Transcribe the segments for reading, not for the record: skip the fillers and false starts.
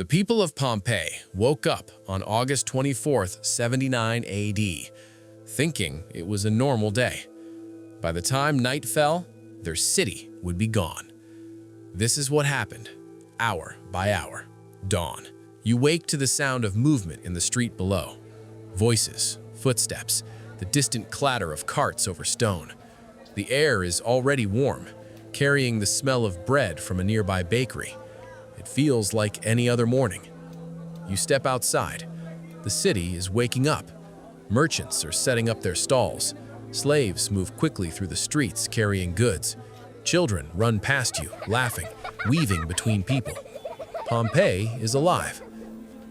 The people of Pompeii woke up on August 24th, 79 AD, thinking it was a normal day. By the time night fell, their city would be gone. This is what happened, hour by hour. Dawn. You wake to the sound of movement in the street below. Voices, footsteps, the distant clatter of carts over stone. The air is already warm, carrying the smell of bread from a nearby bakery. It feels like any other morning. You step outside. The city is waking up. Merchants are setting up their stalls. Slaves move quickly through the streets carrying goods. Children run past you, laughing, weaving between people. Pompeii is alive.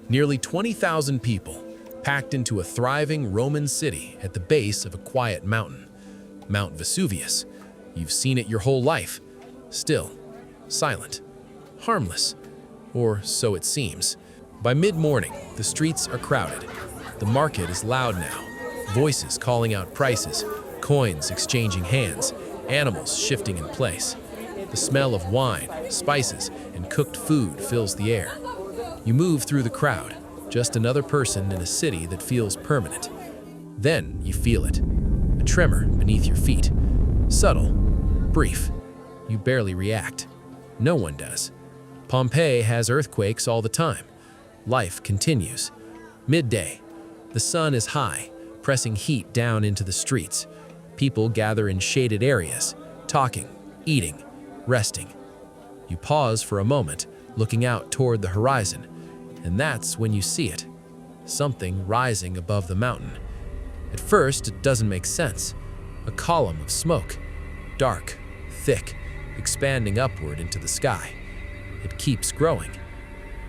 Nearly 20,000 people, packed into a thriving Roman city at the base of a quiet mountain. Mount Vesuvius. You've seen it your whole life. Still, silent, harmless, or so it seems. By mid-morning, the streets are crowded. The market is loud now. Voices calling out prices, coins exchanging hands, animals shifting in place. The smell of wine, spices, and cooked food fills the air. You move through the crowd, just another person in a city that feels permanent. Then you feel it, a tremor beneath your feet. Subtle, brief. You barely react. No one does. Pompeii has earthquakes all the time. Life continues. Midday. The sun is high, pressing heat down into the streets. People gather in shaded areas, talking, eating, resting. You pause for a moment, looking out toward the horizon, and that's when you see it. Something rising above the mountain. At first, it doesn't make sense. A column of smoke. Dark, thick, expanding upward into the sky. It keeps growing.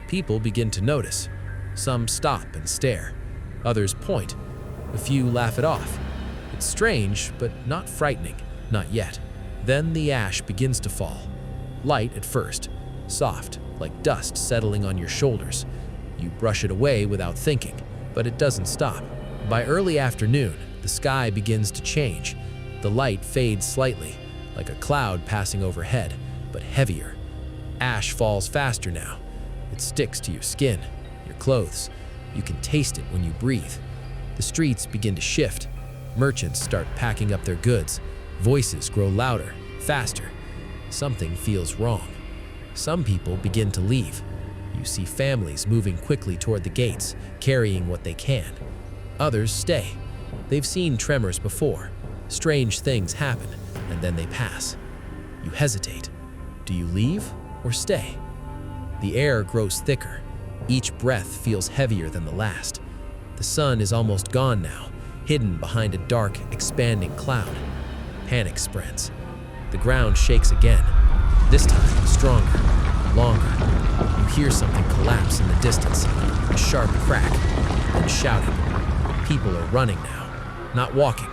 People begin to notice. Some stop and stare. Others point. A few laugh it off. It's strange, but not frightening. Not yet. Then the ash begins to fall. Light at first. Soft, like dust settling on your shoulders. You brush it away without thinking, but it doesn't stop. By early afternoon, the sky begins to change. The light fades slightly, like a cloud passing overhead, but heavier. Ash falls faster now. It sticks to your skin, your clothes. You can taste it when you breathe. The streets begin to shift. Merchants start packing up their goods. Voices grow louder, faster. Something feels wrong. Some people begin to leave. You see families moving quickly toward the gates, carrying what they can. Others stay. They've seen tremors before. Strange things happen, and then they pass. You hesitate. Do you leave or stay? The air grows thicker. Each breath feels heavier than the last. The sun is almost gone now, hidden behind a dark, expanding cloud. Panic spreads. The ground shakes again. This time, stronger, longer. You hear something collapse in the distance, a sharp crack, then shouting. People are running now, not walking,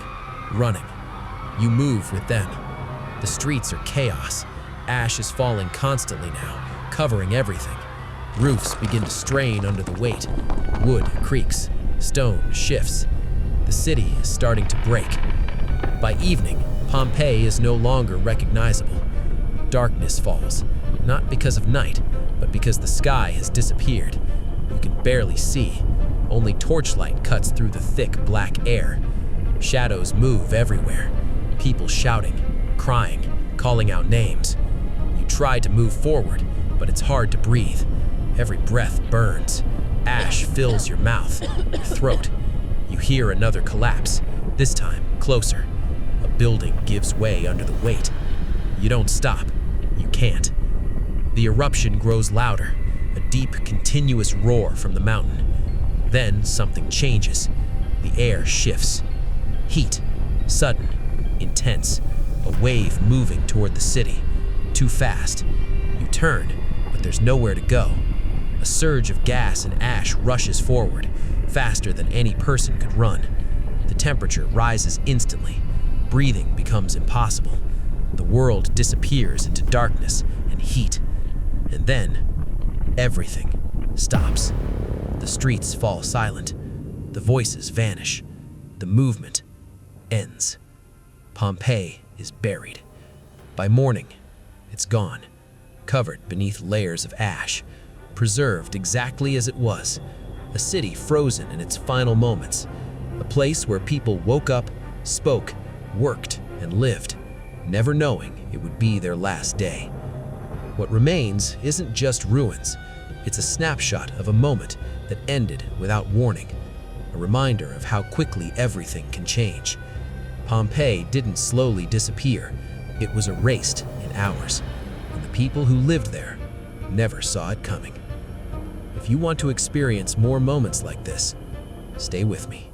running. You move with them. The streets are chaos. Ash is falling constantly now, covering everything. Roofs begin to strain under the weight. Wood creaks. Stone shifts. The city is starting to break. By evening, Pompeii is no longer recognizable. Darkness falls, not because of night, but because the sky has disappeared. You can barely see. Only torchlight cuts through the thick black air. Shadows move everywhere. People shouting, crying, calling out names. You try to move forward, but it's hard to breathe. Every breath burns. Ash fills your mouth, your throat. You hear another collapse, this time closer. A building gives way under the weight. You don't stop. You can't. The eruption grows louder, a deep, continuous roar from the mountain. Then something changes. The air shifts. Heat, sudden, intense. A wave moving toward the city. Too fast. You turn, but there's nowhere to go. A surge of gas and ash rushes forward, faster than any person could run. The temperature rises instantly. Breathing becomes impossible. The world disappears into darkness and heat. And then, everything stops. The streets fall silent. The voices vanish. The movement ends. Pompeii is buried. By morning, it's gone, covered beneath layers of ash. preserved exactly as it was, a city frozen in its final moments, a place where people woke up, spoke, worked, and lived, never knowing it would be their last day. What remains isn't just ruins, it's a snapshot of a moment that ended without warning, a reminder of how quickly everything can change. Pompeii didn't slowly disappear, it was erased in hours, and the people who lived there never saw it coming. If you want to experience more moments like this, stay with me.